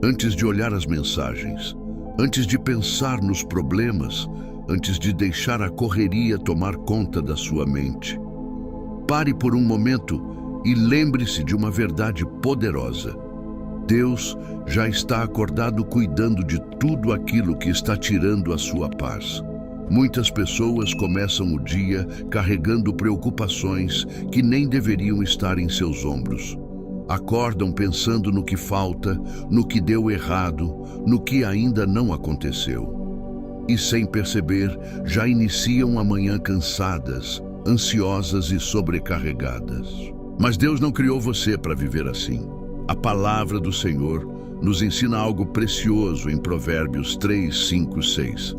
antes de olhar as mensagens, antes de pensar nos problemas, antes de deixar a correria tomar conta da sua mente. Pare por um momento e lembre-se de uma verdade poderosa. Deus já está acordado cuidando de tudo aquilo que está tirando a sua paz. Muitas pessoas começam o dia carregando preocupações que nem deveriam estar em seus ombros. Acordam pensando no que falta, no que deu errado, no que ainda não aconteceu. E sem perceber, já iniciam a manhã cansadas, ansiosas e sobrecarregadas. Mas Deus não criou você para viver assim. A palavra do Senhor nos ensina algo precioso em Provérbios 3, 5, 6.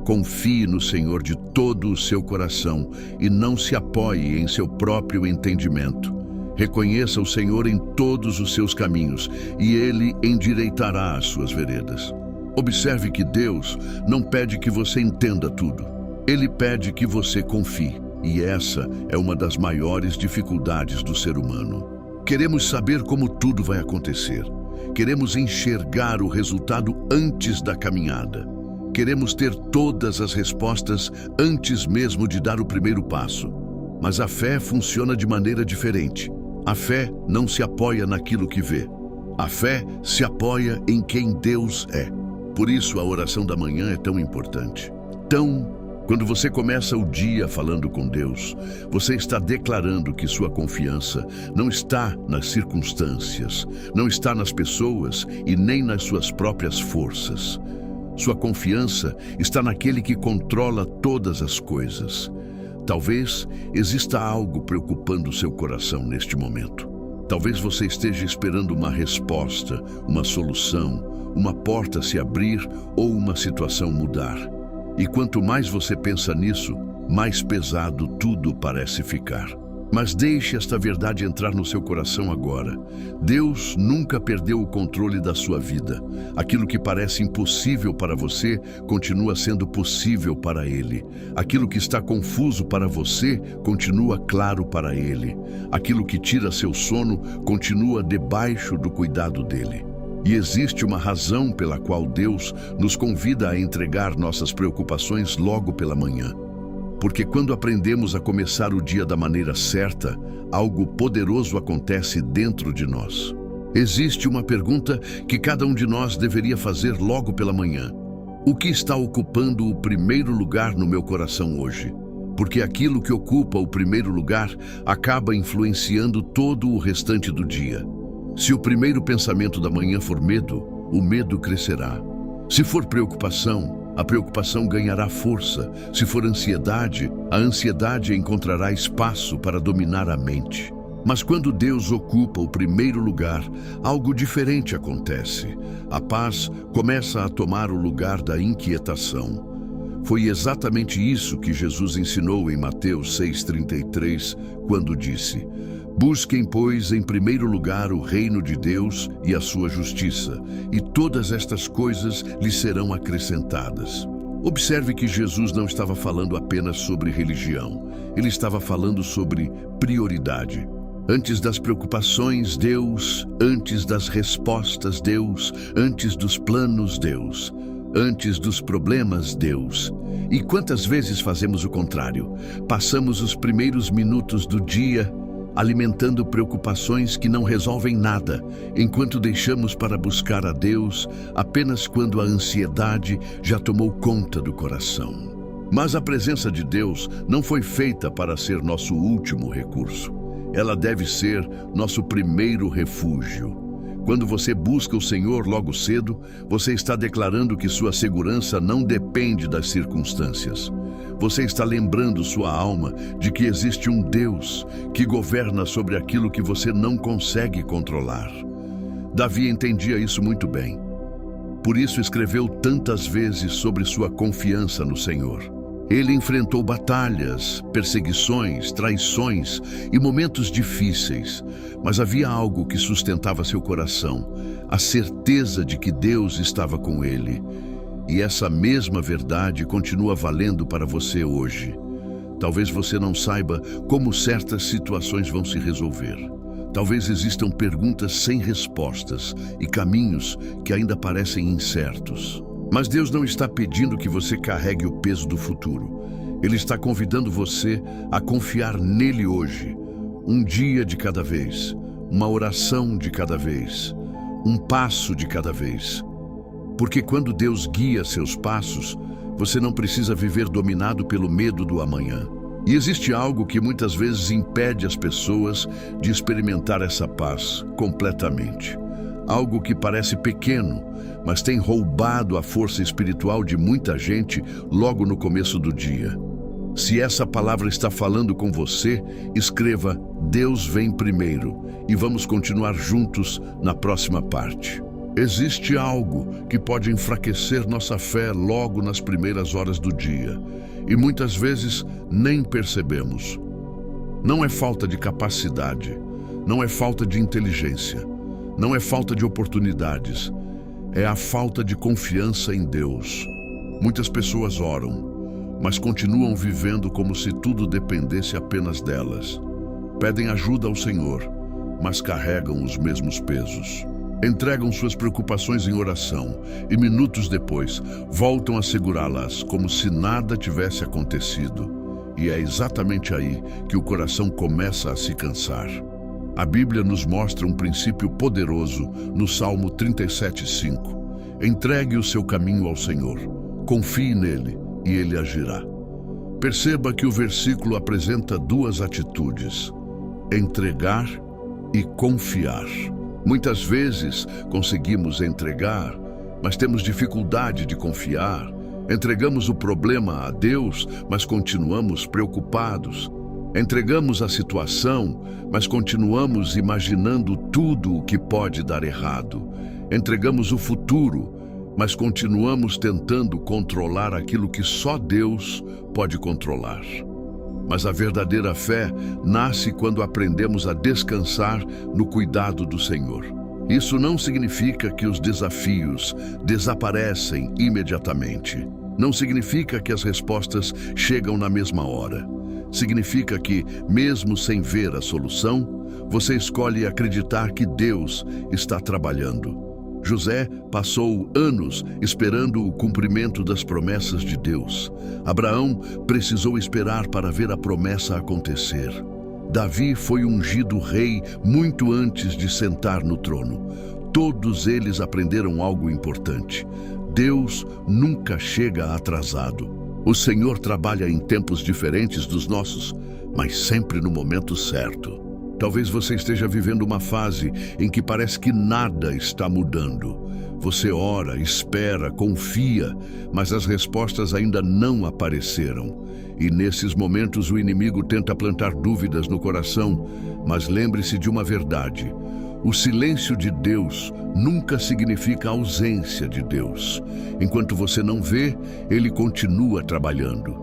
Confie no Senhor de todo o seu coração e não se apoie em seu próprio entendimento. Reconheça o Senhor em todos os seus caminhos e Ele endireitará as suas veredas. Observe que Deus não pede que você entenda tudo. Ele pede que você confie. E essa é uma das maiores dificuldades do ser humano. Queremos saber como tudo vai acontecer. Queremos enxergar o resultado antes da caminhada. Queremos ter todas as respostas antes mesmo de dar o primeiro passo. Mas a fé funciona de maneira diferente. A fé não se apoia naquilo que vê. A fé se apoia em quem Deus é. Por isso a oração da manhã é tão importante. Quando você começa o dia falando com Deus, você está declarando que sua confiança não está nas circunstâncias, não está nas pessoas e nem nas suas próprias forças. Sua confiança está naquele que controla todas as coisas. Talvez exista algo preocupando seu coração neste momento. Talvez você esteja esperando uma resposta, uma solução, uma porta se abrir ou uma situação mudar. E quanto mais você pensa nisso, mais pesado tudo parece ficar. Mas deixe esta verdade entrar no seu coração agora. Deus nunca perdeu o controle da sua vida. Aquilo que parece impossível para você continua sendo possível para Ele. Aquilo que está confuso para você continua claro para Ele. Aquilo que tira seu sono continua debaixo do cuidado dEle. E existe uma razão pela qual Deus nos convida a entregar nossas preocupações logo pela manhã. Porque quando aprendemos a começar o dia da maneira certa, algo poderoso acontece dentro de nós. Existe uma pergunta que cada um de nós deveria fazer logo pela manhã. O que está ocupando o primeiro lugar no meu coração hoje? Porque aquilo que ocupa o primeiro lugar acaba influenciando todo o restante do dia. Se o primeiro pensamento da manhã for medo, o medo crescerá. Se for preocupação, a preocupação ganhará força. Se for ansiedade, a ansiedade encontrará espaço para dominar a mente. Mas quando Deus ocupa o primeiro lugar, algo diferente acontece. A paz começa a tomar o lugar da inquietação. Foi exatamente isso que Jesus ensinou em Mateus 6,33, quando disse: Busquem, pois, em primeiro lugar o reino de Deus e a sua justiça, e todas estas coisas lhes serão acrescentadas. Observe que Jesus não estava falando apenas sobre religião. Ele estava falando sobre prioridade. Antes das preocupações, Deus. Antes das respostas, Deus. Antes dos planos, Deus. Antes dos problemas, Deus. E quantas vezes fazemos o contrário? Passamos os primeiros minutos do dia alimentando preocupações que não resolvem nada, enquanto deixamos para buscar a Deus apenas quando a ansiedade já tomou conta do coração. Mas a presença de Deus não foi feita para ser nosso último recurso. Ela deve ser nosso primeiro refúgio. Quando você busca o Senhor logo cedo, você está declarando que sua segurança não depende das circunstâncias. Você está lembrando sua alma de que existe um Deus que governa sobre aquilo que você não consegue controlar. Davi entendia isso muito bem. Por isso escreveu tantas vezes sobre sua confiança no Senhor. Ele enfrentou batalhas, perseguições, traições e momentos difíceis, mas havia algo que sustentava seu coração, a certeza de que Deus estava com ele. E essa mesma verdade continua valendo para você hoje. Talvez você não saiba como certas situações vão se resolver. Talvez existam perguntas sem respostas e caminhos que ainda parecem incertos. Mas Deus não está pedindo que você carregue o peso do futuro. Ele está convidando você a confiar nele hoje. Um dia de cada vez, uma oração de cada vez, um passo de cada vez. Porque quando Deus guia seus passos, você não precisa viver dominado pelo medo do amanhã. E existe algo que muitas vezes impede as pessoas de experimentar essa paz completamente. Algo que parece pequeno, mas tem roubado a força espiritual de muita gente logo no começo do dia. Se essa palavra está falando com você, escreva "Deus vem primeiro" e vamos continuar juntos na próxima parte. Existe algo que pode enfraquecer nossa fé logo nas primeiras horas do dia e muitas vezes nem percebemos. Não é falta de capacidade, não é falta de inteligência, não é falta de oportunidades, é a falta de confiança em Deus. Muitas pessoas oram, mas continuam vivendo como se tudo dependesse apenas delas. Pedem ajuda ao Senhor, mas carregam os mesmos pesos. Entregam suas preocupações em oração e minutos depois voltam a segurá-las como se nada tivesse acontecido. E é exatamente aí que o coração começa a se cansar. A Bíblia nos mostra um princípio poderoso no Salmo 37:5. Entregue o seu caminho ao Senhor, confie nele e ele agirá. Perceba que o versículo apresenta duas atitudes: entregar e confiar. Muitas vezes conseguimos entregar, mas temos dificuldade de confiar. Entregamos o problema a Deus, mas continuamos preocupados. Entregamos a situação, mas continuamos imaginando tudo o que pode dar errado. Entregamos o futuro, mas continuamos tentando controlar aquilo que só Deus pode controlar. Mas a verdadeira fé nasce quando aprendemos a descansar no cuidado do Senhor. Isso não significa que os desafios desaparecem imediatamente. Não significa que as respostas chegam na mesma hora. Significa que, mesmo sem ver a solução, você escolhe acreditar que Deus está trabalhando. José passou anos esperando o cumprimento das promessas de Deus. Abraão precisou esperar para ver a promessa acontecer. Davi foi ungido rei muito antes de sentar no trono. Todos eles aprenderam algo importante: Deus nunca chega atrasado. O Senhor trabalha em tempos diferentes dos nossos, mas sempre no momento certo. Talvez você esteja vivendo uma fase em que parece que nada está mudando. Você ora, espera, confia, mas as respostas ainda não apareceram. E nesses momentos o inimigo tenta plantar dúvidas no coração, mas lembre-se de uma verdade: o silêncio de Deus nunca significa ausência de Deus. Enquanto você não vê, Ele continua trabalhando.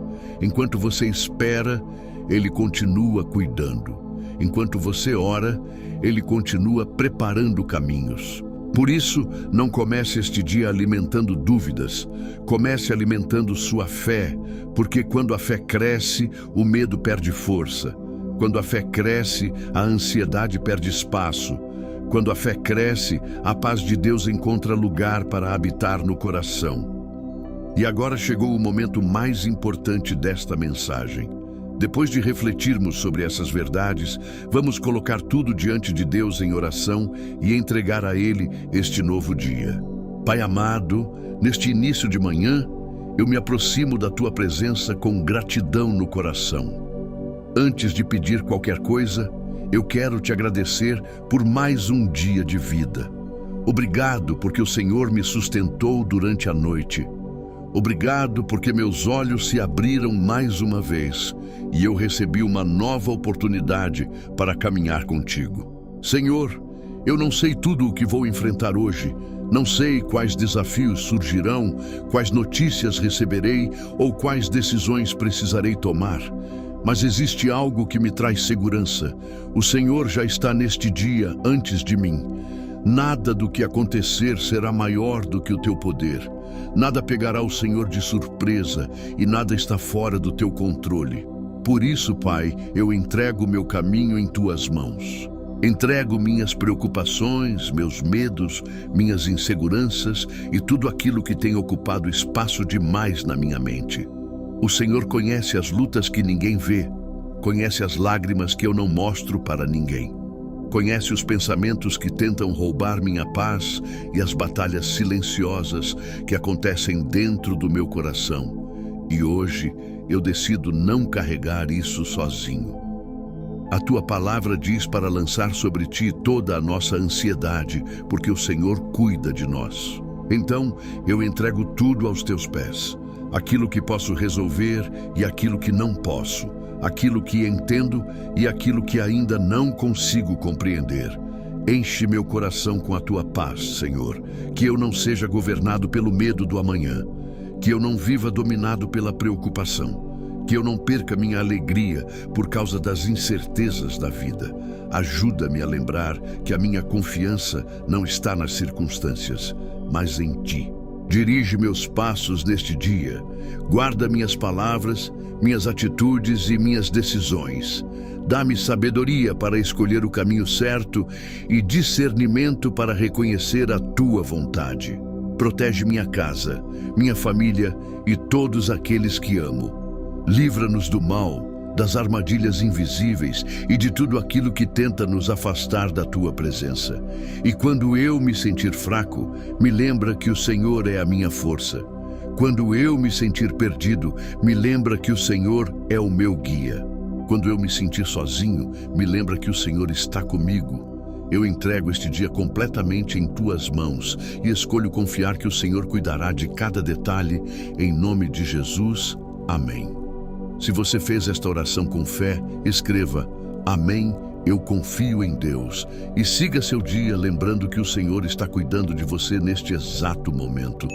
Enquanto você espera, Ele continua cuidando. Enquanto você ora, Ele continua preparando caminhos. Por isso, não comece este dia alimentando dúvidas. Comece alimentando sua fé, porque quando a fé cresce, o medo perde força. Quando a fé cresce, a ansiedade perde espaço. Quando a fé cresce, a paz de Deus encontra lugar para habitar no coração. E agora chegou o momento mais importante desta mensagem. Depois de refletirmos sobre essas verdades, vamos colocar tudo diante de Deus em oração e entregar a Ele este novo dia. Pai amado, neste início de manhã, eu me aproximo da Tua presença com gratidão no coração. Antes de pedir qualquer coisa, eu quero Te agradecer por mais um dia de vida. Obrigado porque o Senhor me sustentou durante a noite. Obrigado porque meus olhos se abriram mais uma vez e eu recebi uma nova oportunidade para caminhar contigo. Senhor, eu não sei tudo o que vou enfrentar hoje, não sei quais desafios surgirão, quais notícias receberei ou quais decisões precisarei tomar, mas existe algo que me traz segurança. O Senhor já está neste dia antes de mim. Nada do que acontecer será maior do que o teu poder. Nada pegará o Senhor de surpresa e nada está fora do teu controle. Por isso, Pai, eu entrego o meu caminho em tuas mãos. Entrego minhas preocupações, meus medos, minhas inseguranças e tudo aquilo que tem ocupado espaço demais na minha mente. O Senhor conhece as lutas que ninguém vê, conhece as lágrimas que eu não mostro para ninguém. Conhece os pensamentos que tentam roubar minha paz e as batalhas silenciosas que acontecem dentro do meu coração. E hoje eu decido não carregar isso sozinho. A tua palavra diz para lançar sobre ti toda a nossa ansiedade, porque o Senhor cuida de nós. Então eu entrego tudo aos teus pés, aquilo que posso resolver e aquilo que não posso, aquilo que entendo e aquilo que ainda não consigo compreender. Enche meu coração com a tua paz, Senhor, que eu não seja governado pelo medo do amanhã, que eu não viva dominado pela preocupação, que eu não perca minha alegria por causa das incertezas da vida. Ajuda-me a lembrar que a minha confiança não está nas circunstâncias, mas em ti. Dirige meus passos neste dia, guarda minhas palavras, minhas atitudes e minhas decisões. Dá-me sabedoria para escolher o caminho certo e discernimento para reconhecer a tua vontade. Protege minha casa, minha família e todos aqueles que amo. Livra-nos do mal, das armadilhas invisíveis e de tudo aquilo que tenta nos afastar da tua presença. E quando eu me sentir fraco, me lembra que o Senhor é a minha força. Quando eu me sentir perdido, me lembra que o Senhor é o meu guia. Quando eu me sentir sozinho, me lembra que o Senhor está comigo. Eu entrego este dia completamente em tuas mãos e escolho confiar que o Senhor cuidará de cada detalhe. Em nome de Jesus, amém. Se você fez esta oração com fé, escreva: Amém, eu confio em Deus. E siga seu dia lembrando que o Senhor está cuidando de você neste exato momento.